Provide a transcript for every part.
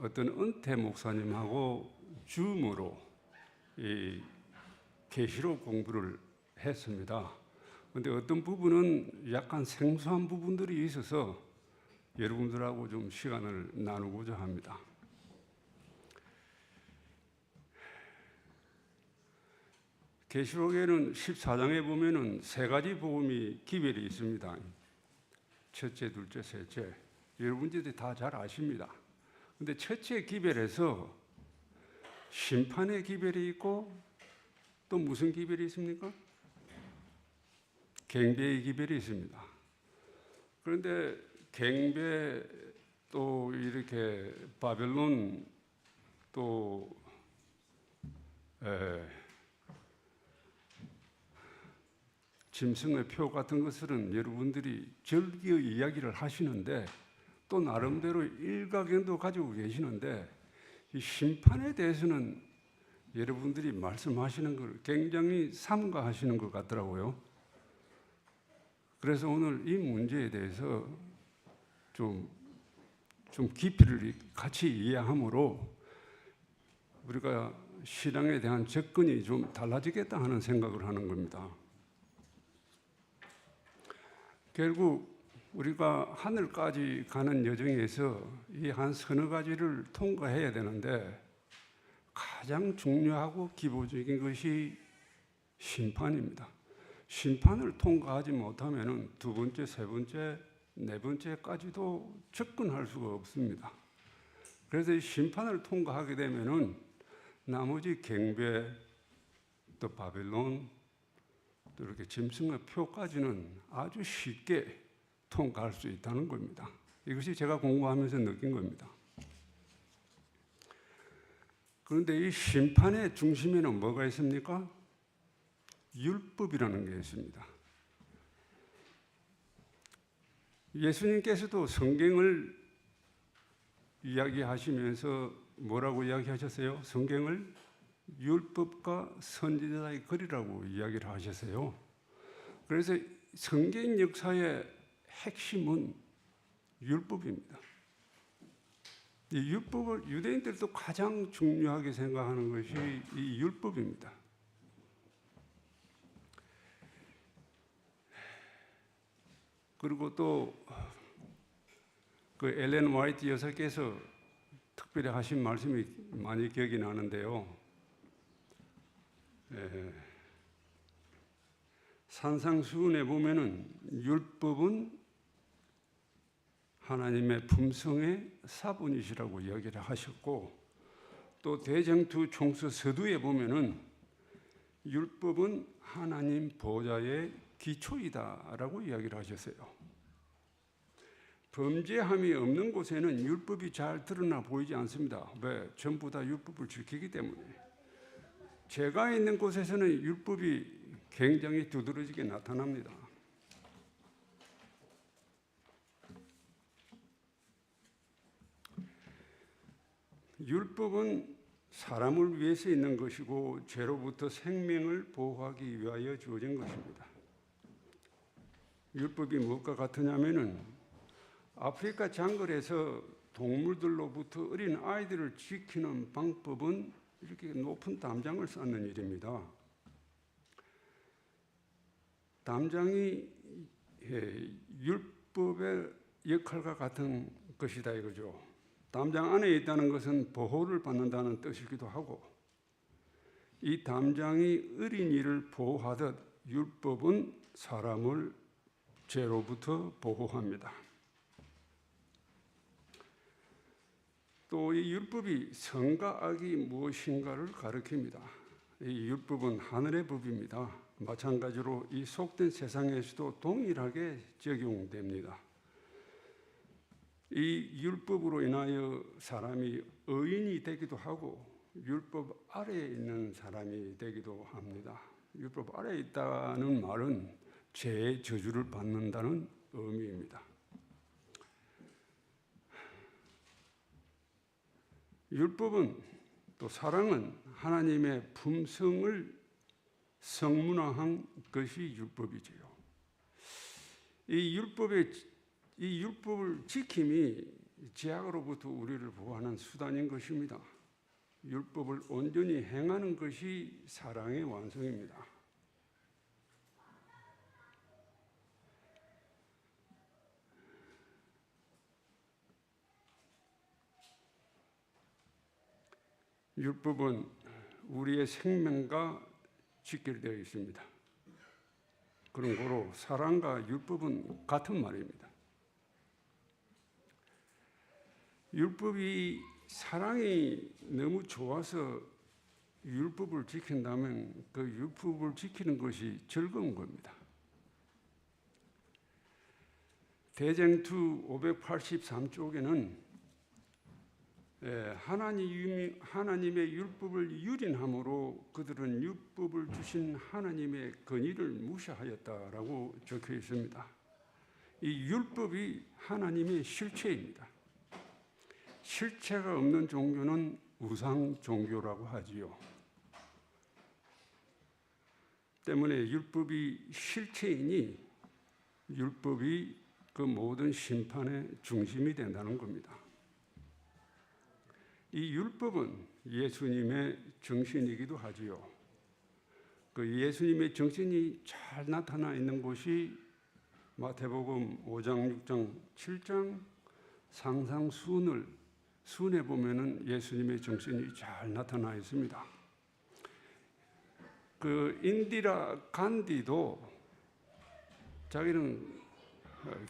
어떤 은퇴 목사님하고 줌으로 이 계시록 공부를 했습니다. 그런데 어떤 부분은 약간 생소한 부분들이 있어서 여러분들하고 좀 시간을 나누고자 합니다. 계시록에는 14장에 보면은 세 가지 복음이 기별이 있습니다. 첫째, 둘째, 셋째. 여러분들이 다 잘 아십니다. 근데 첫째 기별에서 심판의 기별이 있고 또 무슨 기별이 있습니까? 갱배의 기별이 있습니다. 그런데 갱배 또 이렇게 바벨론 또 짐승의 표 같은 것들은 여러분들이 절기의 이야기를 하시는데 또 나름대로 일가견도 가지고 계시는데 이 심판에 대해서는 여러분들이 말씀하시는 걸 굉장히 삼가하시는 것 같더라고요. 그래서 오늘 이 문제에 대해서 좀 깊이를 같이 이해함으로 우리가 신앙에 대한 접근이 좀 달라지겠다 하는 생각을 하는 겁니다. 결국 우리가 하늘까지 가는 여정에서 이 한 서너 가지를 통과해야 되는데 가장 중요하고 기본적인 것이 심판입니다. 심판을 통과하지 못하면 두 번째, 세 번째, 네 번째까지도 접근할 수가 없습니다. 그래서 이 심판을 통과하게 되면은 나머지 갱배, 또 바벨론, 또 이렇게 짐승의 표까지는 아주 쉽게 통과할 수 있다는 겁니다. 이것이 제가 공부하면서 느낀 겁니다. 그런데 이 심판의 중심에는 뭐가 있습니까? 율법이라는 게 있습니다. 예수님께서도 성경을 이야기하시면서 뭐라고 이야기하셨어요? 성경을 율법과 선지자의 글이라고 이야기를 하셨어요. 그래서 성경 역사의 핵심은 율법입니다. 이 율법을 유대인들도 가장 중요하게 생각하는 것이 이 율법입니다. 그리고 또 그 엘렌 화이트 여사께서 특별히 하신 말씀이 많이 기억이 나는데요. 산상수훈에 보면은 율법은 하나님의 품성의 사본이시라고 이야기를 하셨고, 또 대쟁투 총서 서두에 보면은 율법은 하나님 보좌의 기초이다라고 이야기를 하셨어요. 범죄함이 없는 곳에는 율법이 잘 드러나 보이지 않습니다. 왜? 전부 다 율법을 지키기 때문에. 죄가 있는 곳에서는 율법이 굉장히 두드러지게 나타납니다. 율법은 사람을 위해서 있는 것이고 죄로부터 생명을 보호하기 위하여 주어진 것입니다. 율법이 무엇과 같으냐면은 아프리카 장글에서 동물들로부터 어린 아이들을 지키는 방법은 이렇게 높은 담장을 쌓는 일입니다. 담장이 율법의 역할과 같은 것이다 이거죠. 담장 안에 있다는 것은 보호를 받는다는 뜻이기도 하고, 이 담장이 어린이를 보호하듯 율법은 사람을 죄로부터 보호합니다. 또 이 율법이 선과 악이 무엇인가를 가르칩니다. 이 율법은 하늘의 법입니다. 마찬가지로 이 속된 세상에서도 동일하게 적용됩니다. 이 율법으로 인하여 사람이 의인이 되기도 하고 율법 아래에 있는 사람이 되기도 합니다. 율법 아래에 있다는 말은 죄의 저주를 받는다는 의미입니다. 율법은 또 사랑은 하나님의 품성을 성문화한 것이 율법이지요. 이 율법을 지킴이 죄악으로부터 우리를 보호하는 수단인 것입니다. 율법을 온전히 행하는 것이 사랑의 완성입니다. 율법은 우리의 생명과 직결되어 있습니다. 그런 거로 사랑과 율법은 같은 말입니다. 율법이 사랑이 너무 좋아서 율법을 지킨다면 그 율법을 지키는 것이 즐거운 겁니다. 대쟁투 583쪽에는 하나님의 율법을 유린함으로 그들은 율법을 주신 하나님의 권위를 무시하였다라고 적혀 있습니다. 이 율법이 하나님의 실체입니다. 실체가 없는 종교는 우상 종교라고 하지요. 때문에 율법이 실체이니 율법이 그 모든 심판의 중심이 된다는 겁니다. 이 율법은 예수님의 정신이기도 하지요. 그 예수님의 정신이 잘 나타나 있는 곳이 마태복음 5장, 6장, 7장 상상순에 보면은 예수님의 정신이 잘 나타나 있습니다. 그 인디라 간디도 자기는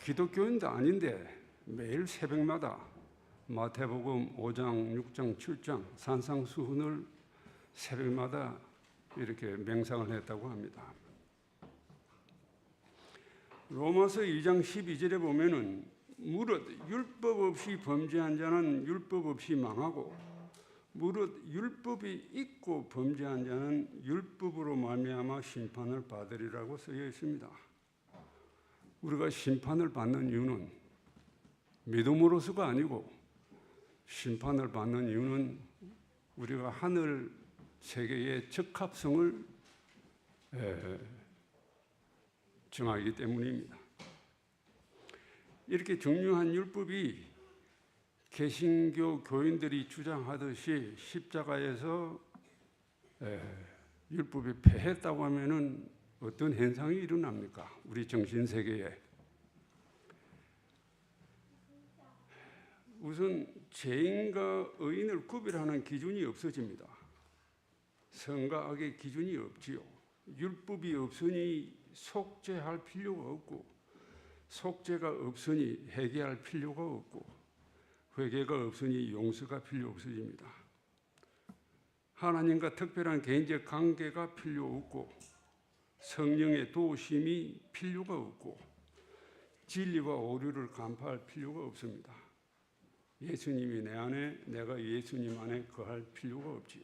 기독교인도 아닌데 매일 새벽마다 마태복음 5장, 6장, 7장 산상수훈을 새벽마다 이렇게 맹상을 했다고 합니다. 로마서 2장 12절에 보면은 무릇 율법 없이 범죄한 자는 율법 없이 망하고 무릇 율법이 있고 범죄한 자는 율법으로 말미암아 심판을 받으리라고 쓰여 있습니다. 우리가 심판을 받는 이유는 믿음으로서가 아니고 심판을 받는 이유는 우리가 하늘 세계의 적합성을 정하기 때문입니다. 이렇게 중요한 율법이 개신교 교인들이 주장하듯이 십자가에서 율법이 패했다고 하면은 어떤 현상이 일어납니까? 우리 정신 세계에. 우선 죄인과 의인을 구별하는 기준이 없어집니다. 선과 악의 기준이 없지요. 율법이 없으니 속죄할 필요가 없고 속죄가 없으니 회개할 필요가 없고 회개가 없으니 용서가 필요 없어집니다. 하나님과 특별한 개인적 관계가 필요 없고 성령의 도우심이 필요가 없고 진리와 오류를 간파할 필요가 없습니다. 예수님이 내 안에, 내가 예수님 안에 거할 필요가 없지요.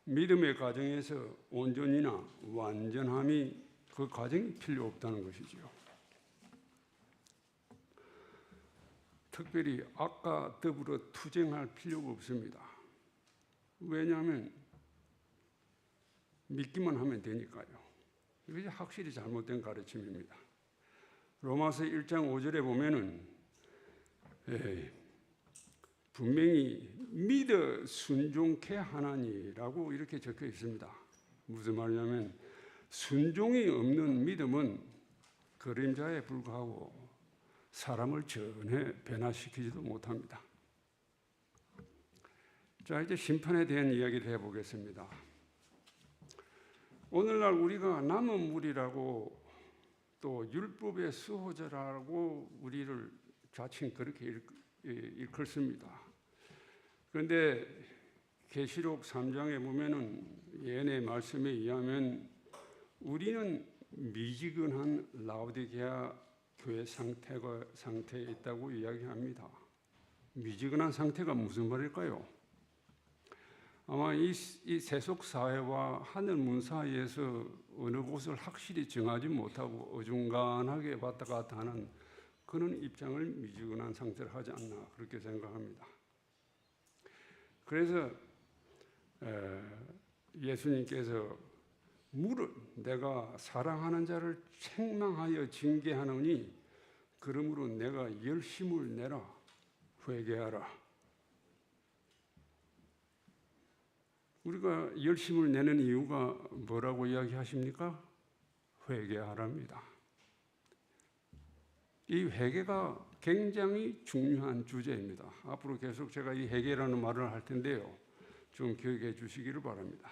믿음의 과정에서 온전이나 완전함이 그 과정이 필요 없다는 것이지요. 특별히 악과 더불어 투쟁할 필요가 없습니다. 왜냐하면 믿기만 하면 되니까요. 이것이 확실히 잘못된 가르침입니다. 로마서 1장 5절에 보면은 분명히 믿어 순종케 하나니라고 이렇게 적혀 있습니다. 무슨 말이냐면 순종이 없는 믿음은 그림자에 불과하고 사람을 전혀 변화시키지도 못합니다. 자, 이제 심판에 대한 이야기를 해보겠습니다. 오늘날 우리가 남은 무리라고 또 율법의 수호자라고 우리를 자칭 그렇게 일컫습니다. 그런데 계시록 3장에 보면은 예언의 말씀에 의하면 우리는 미지근한 라오디게아 교회 상태에 있다고 이야기합니다. 미지근한 상태가 무슨 말일까요? 아마 이 세속 사회와 하늘 문 사이에서 어느 곳을 확실히 정하지 못하고 어중간하게 왔다 갔다 하는 그런 입장을 미지근한 상태를 하지 않나 그렇게 생각합니다. 그래서 예수님께서 무릇 내가 사랑하는 자를 책망하여 징계하노니 그러므로 내가 열심을 내라 회개하라. 우리가 열심을 내는 이유가 뭐라고 이야기하십니까? 회개하랍니다. 이 회개가 굉장히 중요한 주제입니다. 앞으로 계속 제가 이 회개라는 말을 할 텐데요. 좀 기억해 주시기를 바랍니다.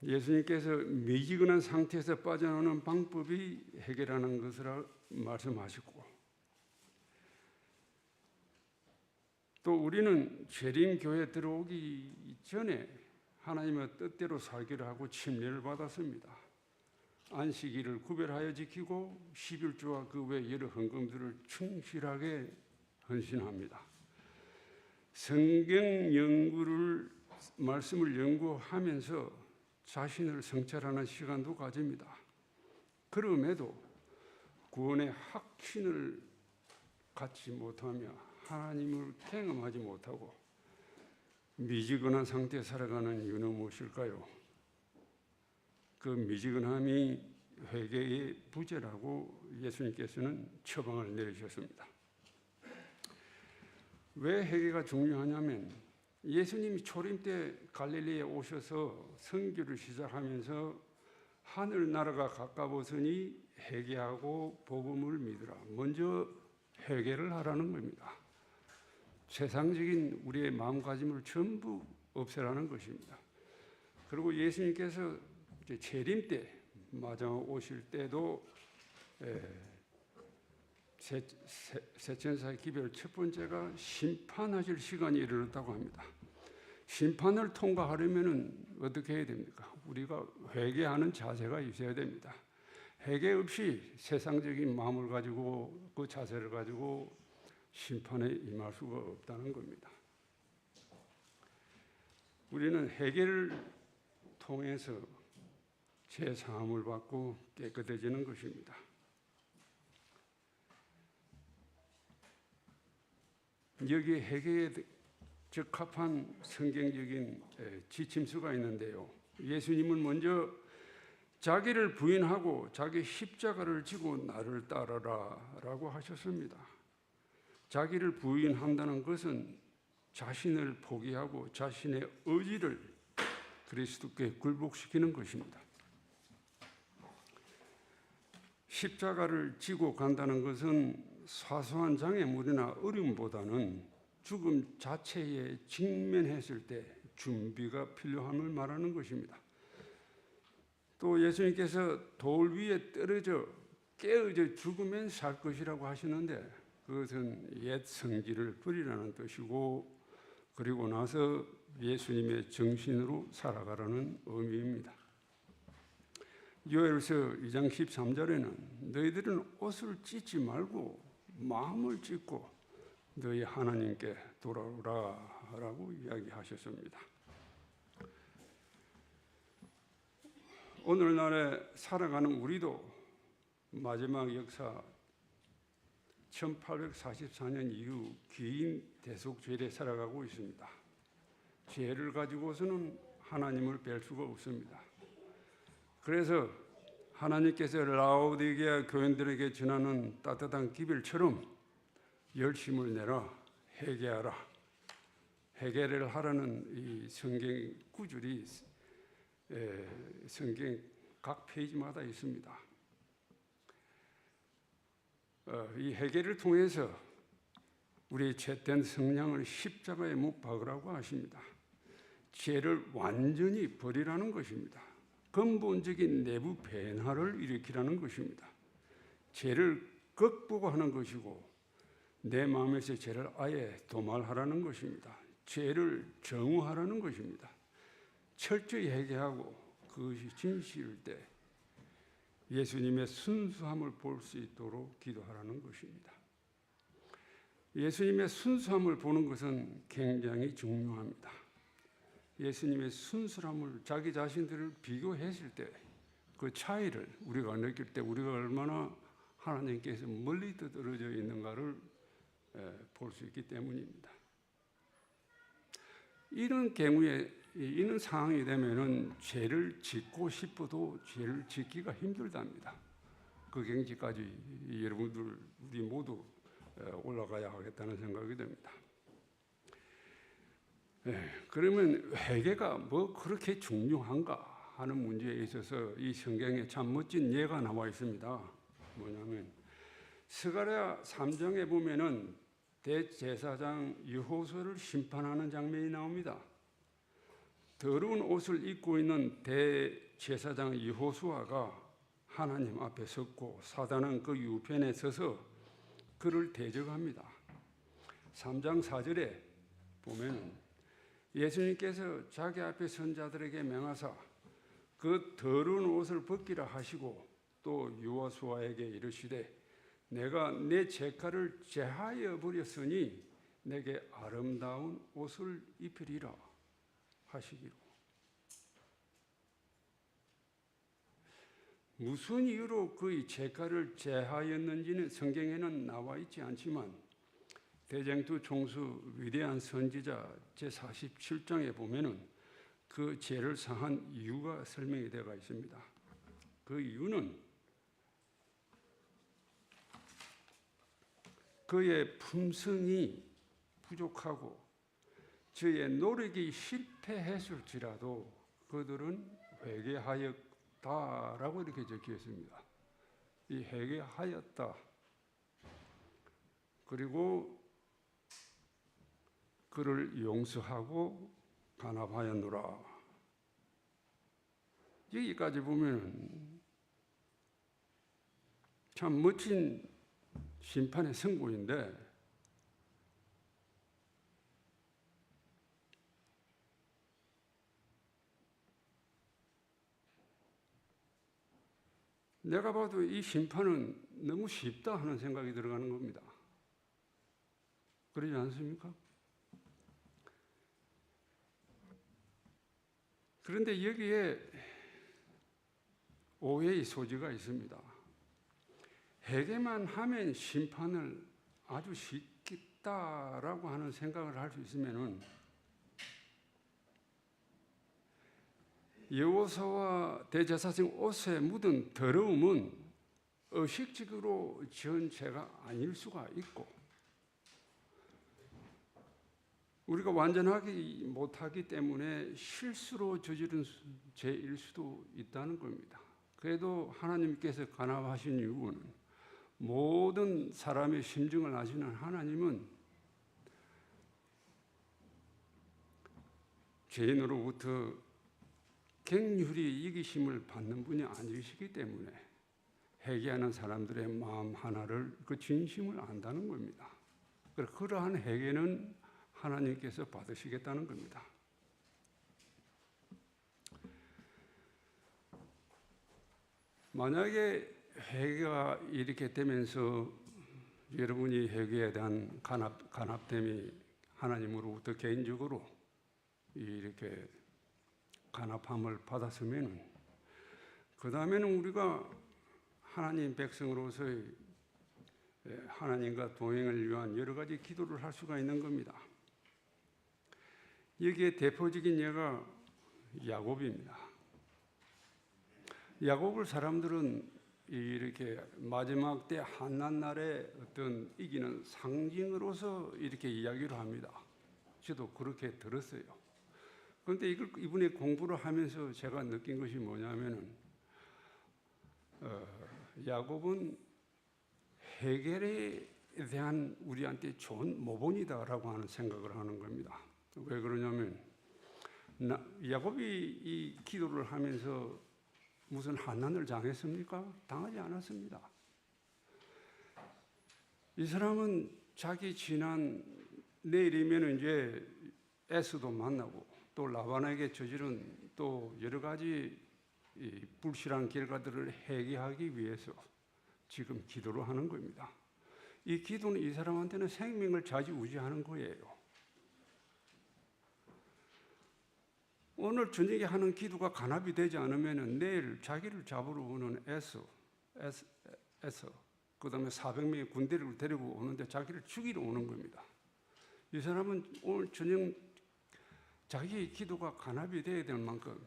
예수님께서 미지근한 상태에서 빠져나오는 방법이 회개라는 것을 말씀하시고, 또 우리는 재림교회에 들어오기 전에 하나님의 뜻대로 살기를 하고 침례를 받았습니다. 안식일을 구별하여 지키고 11조와 그 외 여러 헌금들을 충실하게 헌신합니다. 성경 연구를 말씀을 연구하면서 자신을 성찰하는 시간도 가집니다. 그럼에도 구원의 확신을 갖지 못하며 하나님을 경험하지 못하고 미지근한 상태에 살아가는 이유는 무엇일까요? 그 미지근함이 회개의 부재라고 예수님께서는 처방을 내리셨습니다. 왜 회개가 중요하냐면 예수님이 초림 때 갈릴리에 오셔서 선교를 시작하면서 하늘나라가 가까웠으니 회개하고 복음을 믿으라. 먼저 회개를 하라는 겁니다. 세상적인 우리의 마음가짐을 전부 없애라는 것입니다. 그리고 예수님께서 이제 재림 때 마지막 오실 때도 세천사의 기별 첫 번째가 심판하실 시간이 이르렀다고 합니다. 심판을 통과하려면 어떻게 해야 됩니까? 우리가 회개하는 자세가 있어야 됩니다. 회개 없이 세상적인 마음을 가지고 그 자세를 가지고 심판에 임할 수가 없다는 겁니다. 우리는 회개를 통해서 죄 사함을 받고 깨끗해지는 것입니다. 여기에 회개에 적합한 성경적인 지침서가 있는데요. 예수님은 먼저 자기를 부인하고 자기 십자가를 지고 나를 따르라 라고 하셨습니다. 자기를 부인한다는 것은 자신을 포기하고 자신의 의지를 그리스도께 굴복시키는 것입니다. 십자가를 지고 간다는 것은 사소한 장애물이나 어려움보다는 죽음 자체에 직면했을 때 준비가 필요함을 말하는 것입니다. 또 예수님께서 돌 위에 떨어져 깨어져 죽으면 살 것이라고 하시는데 그것은 옛 성질을 버리라는 뜻이고, 그리고 나서 예수님의 정신으로 살아가라는 의미입니다. 요엘서 2장 13절에는 너희들은 옷을 찢지 말고 마음을 찢고 너희 하나님께 돌아오라 라고 이야기하셨습니다. 오늘날에 살아가는 우리도 마지막 역사 1844년 이후 긴 대속죄에 살아가고 있습니다. 죄를 가지고서는 하나님을 뵐 수가 없습니다. 그래서 하나님께서 라오디게아 교인들에게 전하는 따뜻한 기별처럼 열심을 내라, 회개하라. 회개를 하라는 이 성경 구절이 성경 각 페이지마다 있습니다. 이 회개를 통해서 우리의 죄된 성량을 십자가에 못 박으라고 하십니다. 죄를 완전히 버리라는 것입니다. 근본적인 내부 변화를 일으키라는 것입니다. 죄를 극복하는 것이고 내 마음에서 죄를 아예 도말하라는 것입니다. 죄를 정화하라는 것입니다. 철저히 회개하고 그것이 진실일 때 예수님의 순수함을 볼 수 있도록 기도하라는 것입니다. 예수님의 순수함을 보는 것은 굉장히 중요합니다. 예수님의 순수함을 자기 자신들을 비교했을 때 그 차이를 우리가 느낄 때 우리가 얼마나 하나님께서 멀리 떨어져 있는가를 볼 수 있기 때문입니다. 이런 경우에 이런 상황이 되면은 죄를 짓고 싶어도 죄를 짓기가 힘들답니다. 그 경지까지 여러분들 우리 모두 올라가야 하겠다는 생각이 듭니다. 그러면 회개가 뭐 그렇게 중요한가 하는 문제에 있어서 이 성경에 참 멋진 예가 나와 있습니다. 뭐냐면 스가랴 3장에 보면은 대제사장 여호수아를 심판하는 장면이 나옵니다. 더러운 옷을 입고 있는 대제사장 여호수아가 하나님 앞에 섰고 사단은 그 유편에 서서 그를 대적합니다. 3장 4절에 보면 예수님께서 자기 앞에 선 자들에게 명하사 그 더러운 옷을 벗기라 하시고 또 여호수아에게 이르시되 내가 내 죄가를 제하여 버렸으니 내게 아름다운 옷을 입히리라 하시기로. 무슨 이유로 그의 죄가를 제하였는지는 성경에는 나와 있지 않지만 대쟁투 총수 위대한 선지자 제47장에 보면은 그 죄를 사한 이유가 설명이 되어 있습니다. 그 이유는 그의 품성이 부족하고 저의 노력이 실패했을지라도 그들은 회개하였다라고 이렇게 적혀 있습니다. 이 회개하였다. 그리고 그를 용서하고 간합하였노라. 여기까지 보면 참 멋진 심판의 선고인데 내가 봐도 이 심판은 너무 쉽다 하는 생각이 들어가는 겁니다. 그러지 않습니까? 그런데 여기에 오해의 소지가 있습니다. 회개만 하면 심판을 아주 쉽겠다라고 하는 생각을 할 수 있으면은 여호수아와 대제사장 옷에 묻은 더러움은 의식적으로 지은 죄가 아닐 수가 있고 우리가 완전하기 못하기 때문에 실수로 저지른 죄일 수도 있다는 겁니다. 그래도 하나님께서 간합하신 이유는 모든 사람의 심정을 아시는 하나님은 죄인으로부터 갱률이 이기심을 받는 분이 아니시기 때문에 회개하는 사람들의 마음 하나를 그 진심을 안다는 겁니다. 그러한 회개는 하나님께서 받으시겠다는 겁니다. 만약에 회개가 이렇게 되면서 여러분이 회개에 대한 간합됨이 하나님으로부터 개인적으로 이렇게 간합함을 받았으면 그 다음에는 우리가 하나님 백성으로서의 하나님과 동행을 위한 여러 가지 기도를 할 수가 있는 겁니다. 여기에 대표적인 예가 야곱입니다. 야곱을 사람들은 이렇게 마지막 때 한낱날에 어떤 이기는 상징으로서 이렇게 이야기를 합니다. 저도 그렇게 들었어요. 그런데 이분의 공부를 하면서 제가 느낀 것이 뭐냐면은 야곱은 회개에 대한 우리한테 좋은 모본이다라고 하는 생각을 하는 겁니다. 왜 그러냐면 야곱이 이 기도를 하면서 무슨 환난을 당했습니까? 당하지 않았습니다. 이 사람은 자기 지난 내일이면 이제 에스도 만나고 또 라반에게 저지른 또 여러 가지 이 불실한 결과들을 해결하기 위해서 지금 기도를 하는 겁니다. 이 기도는 이 사람한테는 생명을 좌지우지하는 거예요. 오늘 저녁에 하는 기도가 간합이 되지 않으면 내일 자기를 잡으러 오는 에서 그 다음에 400명의 군대를 데리고 오는데 자기를 죽이러 오는 겁니다. 이 사람은 오늘 저녁 자기의 기도가 간합이 되어야 될 만큼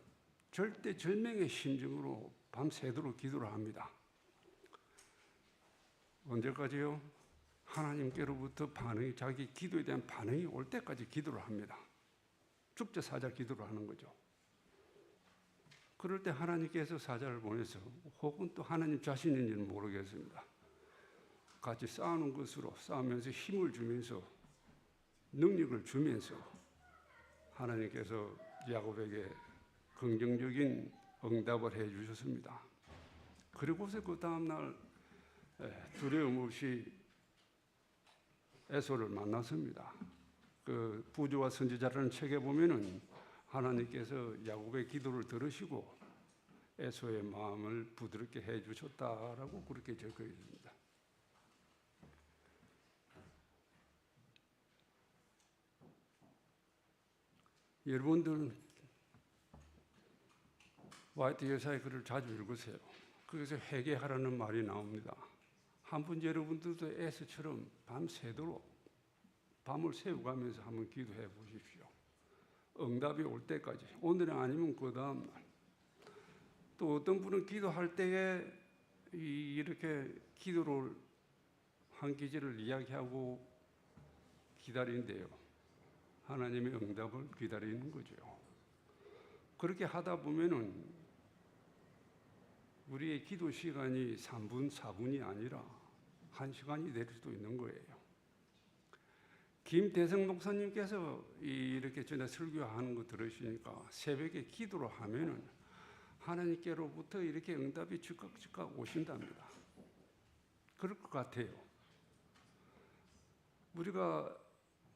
절대 절명의 심정으로 밤새도록 기도를 합니다. 언제까지요? 하나님께로부터 반응이, 자기 기도에 대한 반응이 올 때까지 기도를 합니다. 축제 사자 기도를 하는 거죠. 그럴 때 하나님께서 사자를 보내서, 혹은 또 하나님 자신인지는 모르겠습니다, 같이 싸우는 것으로 싸우면서 힘을 주면서 능력을 주면서 하나님께서 야곱에게 긍정적인 응답을 해 주셨습니다. 그리고서 그 다음날 두려움 없이 에서를 만났습니다. 그 부조와 선지자라는 책에 보면은 하나님께서 야곱의 기도를 들으시고 에서의 마음을 부드럽게 해 주셨다라고 그렇게 적혀 있습니다. 여러분들 화이트 여사의 글을 자주 읽으세요. 거기서 회개하라는 말이 나옵니다. 한번 여러분들도 에서처럼 밤새도록 밤을 새우가면서 한번 기도해 보십시오. 응답이 올 때까지. 오늘은 아니면 그 다음 날. 또 어떤 분은 기도할 때에 이렇게 기도를 한 기절을 이야기하고 기다리는데요, 하나님의 응답을 기다리는 거죠. 그렇게 하다 보면은 우리의 기도 시간이 3분, 4분이 아니라 1시간이 될 수도 있는 거예요. 김대성 목사님께서 이렇게 전에 설교하는 거 들으시니까 새벽에 기도를 하면은 하나님께로부터 이렇게 응답이 즉각 오신답니다. 그럴 것 같아요. 우리가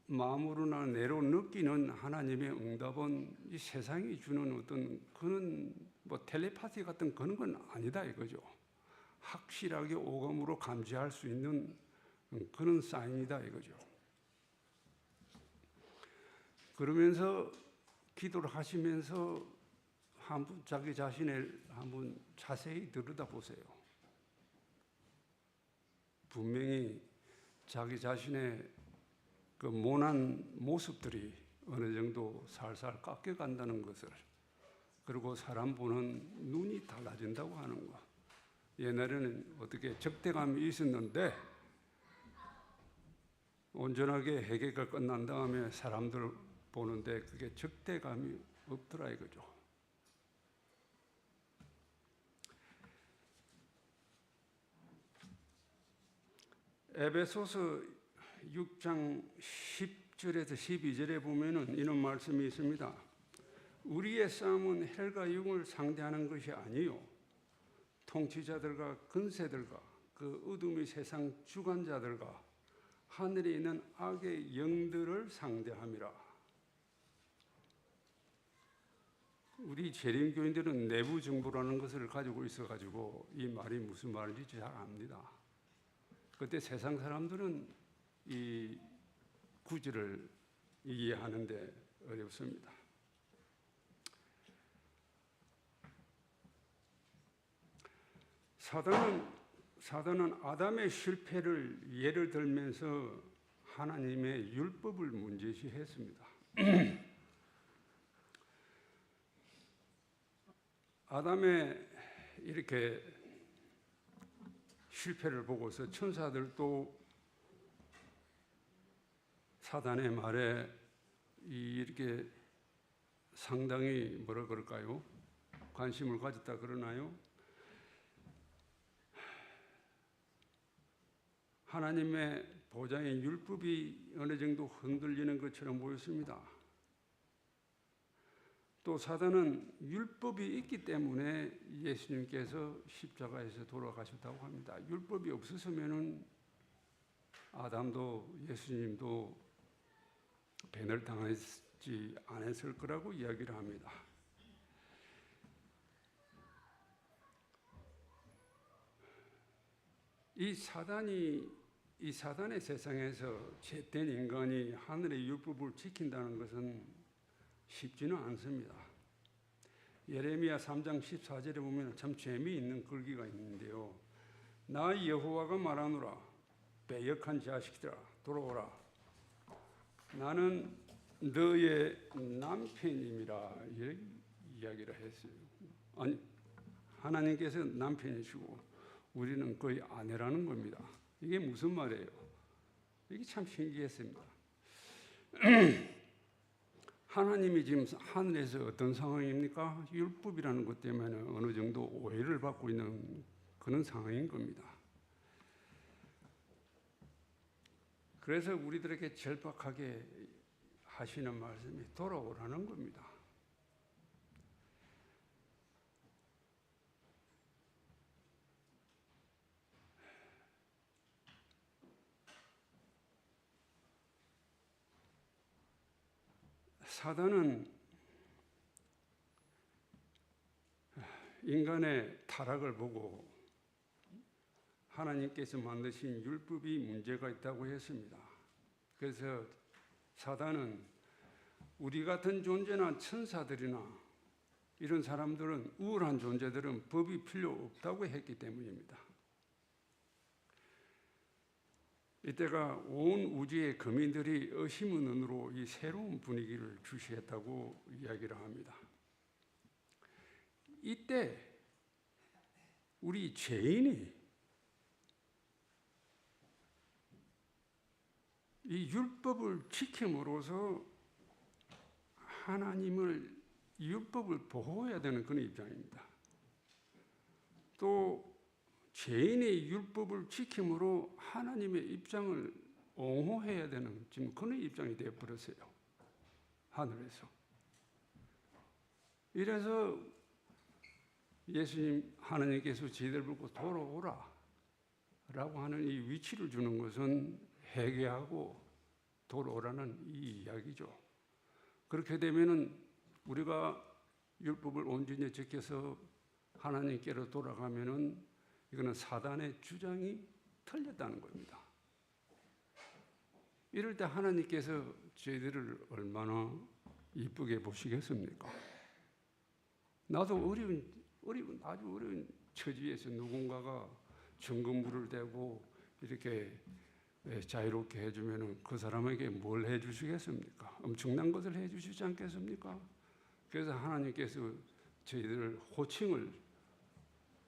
마음으로나 뇌로 느끼는 하나님의 응답은 이 세상이 주는 어떤 그런 뭐 텔레파시 같은 그런 건 아니다 이거죠. 확실하게 오감으로 감지할 수 있는 그런 사인이다 이거죠. 그러면서 기도를 하시면서 한번 자기 자신을 한번 자세히 들여다보세요. 분명히 자기 자신의 그 모난 모습들이 어느 정도 살살 깎여간다는 것을, 그리고 사람 보는 눈이 달라진다고 하는 것. 옛날에는 어떻게 적대감이 있었는데 온전하게 회개가 끝난 다음에 사람들 보는데 그게 적대감이 없더라 이거죠. 에베소서 6장 10절에서 12절에 보면은 이런 말씀이 있습니다. 우리의 싸움은 혈과 육을 상대하는 것이 아니요 통치자들과 근세들과 그 어둠의 세상 주관자들과 하늘에 있는 악의 영들을 상대함이라. 우리 재림교인들은 내부 정보라는 것을 가지고 있어가지고 이 말이 무슨 말인지 잘 압니다. 그때 세상 사람들은 이 구절을 이해하는데 어렵습니다. 사단은 아담의 실패를 예를 들면서 하나님의 율법을 문제시했습니다. 아담의 이렇게 실패를 보고서 천사들도 사단의 말에 이렇게 상당히 뭐라 그럴까요? 관심을 가졌다 그러나요? 하나님의 보장의 율법이 어느 정도 흔들리는 것처럼 보였습니다. 또 사단은 율법이 있기 때문에 예수님께서 십자가에서 돌아가셨다고 합니다. 율법이 없었으면은 아담도 예수님도 배날 당하지 않았을 거라고 이야기를 합니다. 이 사단의 세상에서 죄된 인간이 하늘의 율법을 지킨다는 것은 쉽지는 않습니다. 예레미야 3장 14절에 보면 참 재미있는 글귀가 있는데요. 나 여호와가 말하노라 배역한 자식들아 돌아오라. 나는 너의 남편임이라 이렇게 이야기를 했어요. 아니, 하나님께서 남편이시고 우리는 거의 아내라는 겁니다. 이게 무슨 말이에요? 이게 참 신기했습니다. 하나님이 지금 하늘에서 어떤 상황입니까? 율법이라는 것 때문에 어느 정도 오해를 받고 있는 그런 상황인 겁니다. 그래서 우리들에게 절박하게 하시는 말씀이 돌아오라는 겁니다. 사단은 인간의 타락을 보고 하나님께서 만드신 율법이 문제가 있다고 했습니다. 그래서 사단은 우리 같은 존재나 천사들이나 이런 사람들은, 우월한 존재들은 법이 필요 없다고 했기 때문입니다. 이때가 온 우주의 거민들이 의심의 눈으로 이 새로운 분위기를 주시했다고 이야기를 합니다. 이때 우리 죄인이 이 율법을 지킴으로써 하나님을, 율법을 보호해야 되는 그런 입장입니다. 또 죄인의 율법을 지킴으로 하나님의 입장을 옹호해야 되는 지금 그런 입장이 되어버렸어요. 하늘에서. 이래서 예수님, 하나님께서 저희들 보고 돌아오라 라고 하는 이 위치를 주는 것은 회개하고 돌아오라는 이 이야기죠. 그렇게 되면은 우리가 율법을 온전히 지켜서 하나님께로 돌아가면은 이거는 사단의 주장이 틀렸다는 겁니다. 이럴 때 하나님께서 저희들을 얼마나 이쁘게 보시겠습니까? 나도 아주 어려운 처지에서 누군가가 정금불을 대고 이렇게 자유롭게 해주면 그 사람에게 뭘 해주시겠습니까? 엄청난 것을 해주시지 않겠습니까? 그래서 하나님께서 저희들 호칭을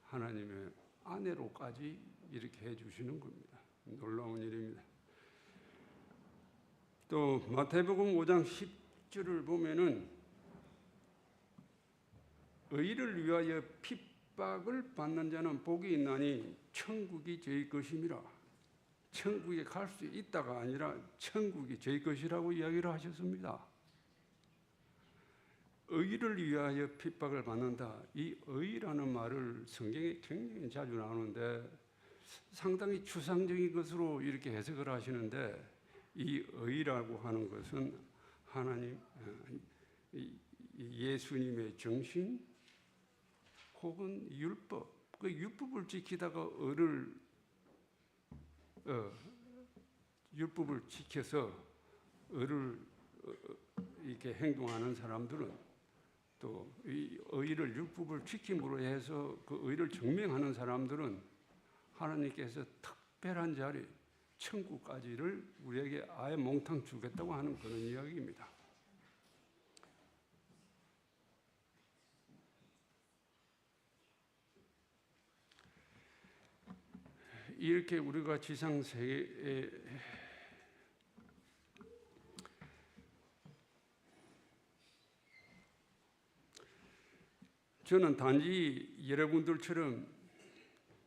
하나님의 아내로까지 이렇게 해주시는 겁니다. 놀라운 일입니다. 또 마태복음 5장 10절을 보면은 의를 위하여 핍박을 받는 자는 복이 있나니 천국이 저희 것임이라. 천국에 갈 수 있다가 아니라 천국이 저희 것이라고 이야기를 하셨습니다. 의를 위하여 핍박을 받는다. 이 의라는 말을 성경에 굉장히 자주 나오는데 상당히 추상적인 것으로 이렇게 해석을 하시는데, 이 의라고 하는 것은 하나님, 예수님의 정신 혹은 율법, 그 율법을 지키다가 율법을 지켜서 의를 이렇게 행동하는 사람들은, 또 이 의를, 율법을 지킴으로 해서 그 의를 증명하는 사람들은 하나님께서 특별한 자리, 천국까지를 우리에게 아예 몽땅 주겠다고 하는 그런 이야기입니다. 이렇게 우리가 지상세계에 저는 단지 여러분들처럼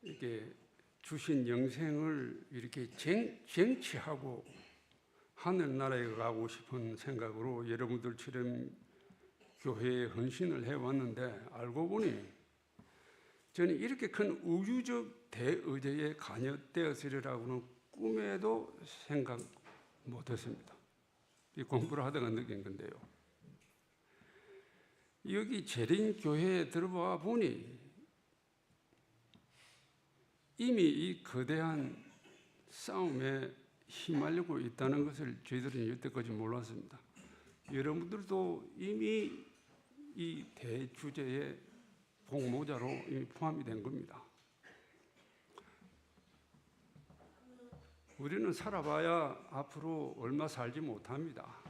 이렇게 주신 영생을 이렇게 쟁취하고 하늘나라에 가고 싶은 생각으로 여러분들처럼 교회에 헌신을 해왔는데, 알고 보니 저는 이렇게 큰 우주적 대의제에 관여되었으리라고는 꿈에도 생각 못했습니다. 이 공부를 하다가 느낀 건데요. 여기 재림교회에 들어와 보니 이미 이 거대한 싸움에 휘말리고 있다는 것을 저희들은 여태까지 몰랐습니다. 여러분들도 이미 이 대주제의 공모자로 이미 포함이 된 겁니다. 우리는 살아봐야 앞으로 얼마 살지 못합니다.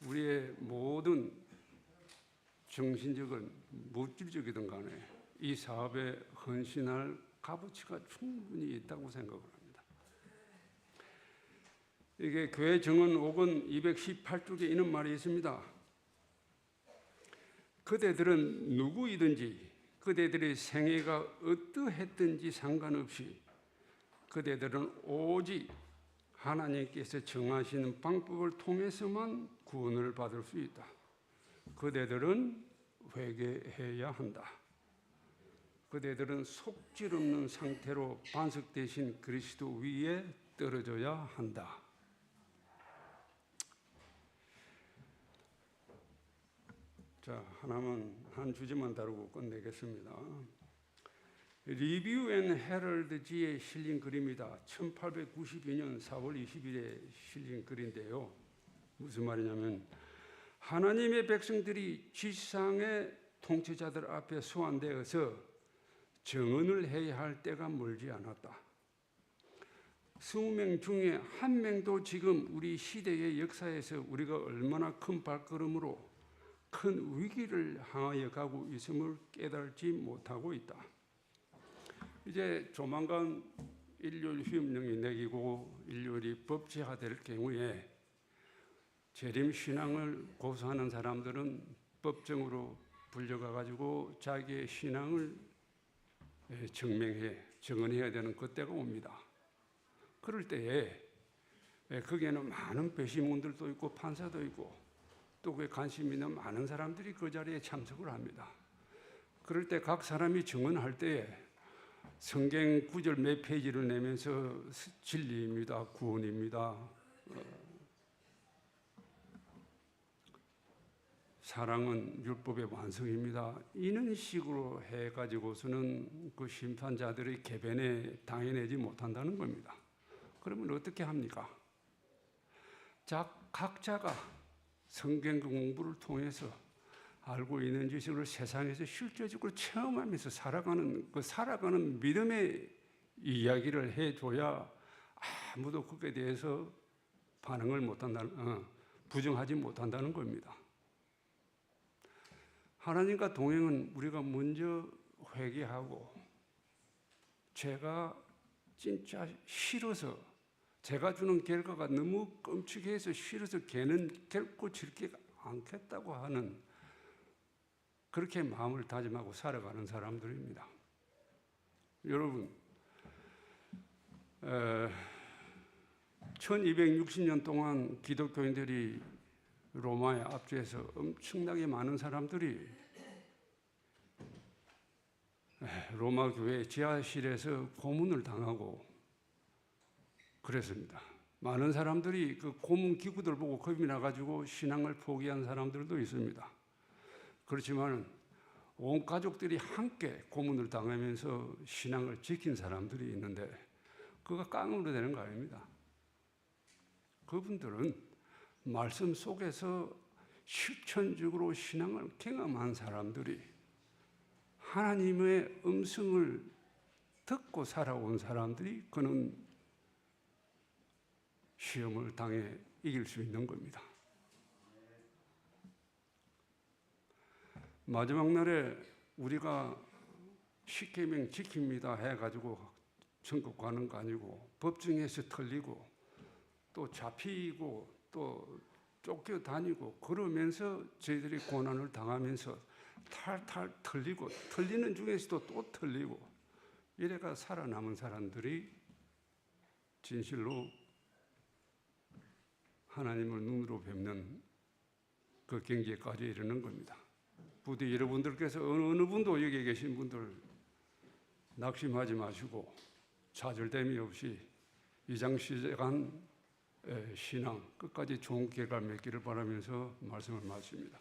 우리의 모든 정신적인, 물질적이든 간에 이 사업에 헌신할 값어치가 충분히 있다고 생각을 합니다. 이게 교회 정원 5권 218쪽에 이런 말이 있습니다. 그대들은 누구이든지 그대들의 생애가 어떠했든지 상관없이 그대들은 오직 하나님께서 정하시는 방법을 통해서만 구원을 받을 수 있다. 그대들은 회개해야 한다. 그대들은 속질 없는 상태로 반석 대신 그리스도 위에 떨어져야 한다. 자, 한 주제만 다루고 끝내겠습니다. 리뷰 앤 헤럴드지에 실린 글입니다. 1892년 4월 20일에 실린 글인데요. 무슨 말이냐면 하나님의 백성들이 지상의 통치자들 앞에 소환되어서 정언을 해야 할 때가 멀지 않았다. 20명 중에 한 명도 지금 우리 시대의 역사에서 우리가 얼마나 큰 발걸음으로 큰 위기를 향하여 가고 있음을 깨달지 못하고 있다. 이제 조만간 일요일 휴업령이 내리고 일요일이 법제화될 경우에 재림 신앙을 고수하는 사람들은 법정으로 불려가 가지고 자기의 신앙을 증언해야 되는 그때가 옵니다. 그럴 때에 거기에는 많은 배심원들도 있고 판사도 있고 또 그에 관심 있는 많은 사람들이 그 자리에 참석을 합니다. 그럴 때 각 사람이 증언할 때에 성경 구절 몇 페이지를 내면서 진리입니다, 구원입니다, 사랑은 율법의 완성입니다, 이런 식으로 해가지고서는 그 심판자들의 개변에 당해내지 못한다는 겁니다. 그러면 어떻게 합니까? 각자가 성경 공부를 통해서 알고 있는 지식을 세상에서 실제적으로 체험하면서 살아가는 믿음의 이야기를 해줘야 아무도 그에 대해서 부정하지 못한다는 겁니다. 하나님과 동행은 우리가 먼저 회개하고 제가 진짜 싫어서 제가 주는 결과가 너무 끔찍해서 싫어서 걔는 결코 즐기지 않겠다고 하는 그렇게 마음을 다짐하고 살아가는 사람들입니다. 여러분, 1260년 동안 기독교인들이 로마에 압제해서 엄청나게 많은 사람들이 로마 교회 지하실에서 고문을 당하고 그랬습니다. 많은 사람들이 그 고문 기구들 보고 겁이 나가지고 신앙을 포기한 사람들도 있습니다. 그렇지만 온 가족들이 함께 고문을 당하면서 신앙을 지킨 사람들이 있는데 그거 깡으로 되는 거 아닙니다. 그분들은 말씀 속에서 실천적으로 신앙을 경험한 사람들이 하나님의 음성을 듣고 살아온 사람들이 그는 시험을 당해 이길 수 있는 겁니다. 마지막 날에 우리가 십계명 지킵니다 해가지고 천국 가는 거 아니고 법정에서 털리고 또 잡히고 또 쫓겨다니고 그러면서 저희들이 고난을 당하면서 탈탈 털리고 털리는 중에서도 또 털리고 이래가 살아남은 사람들이 진실로 하나님을 눈으로 뵙는 그 경지에까지 이르는 겁니다. 부디 여러분들께서 어느 분도 여기 계신 분들 낙심하지 마시고 좌절됨이 없이 이장시장한 신앙 끝까지 좋은 결과를 맺기를 바라면서 말씀을 마칩니다.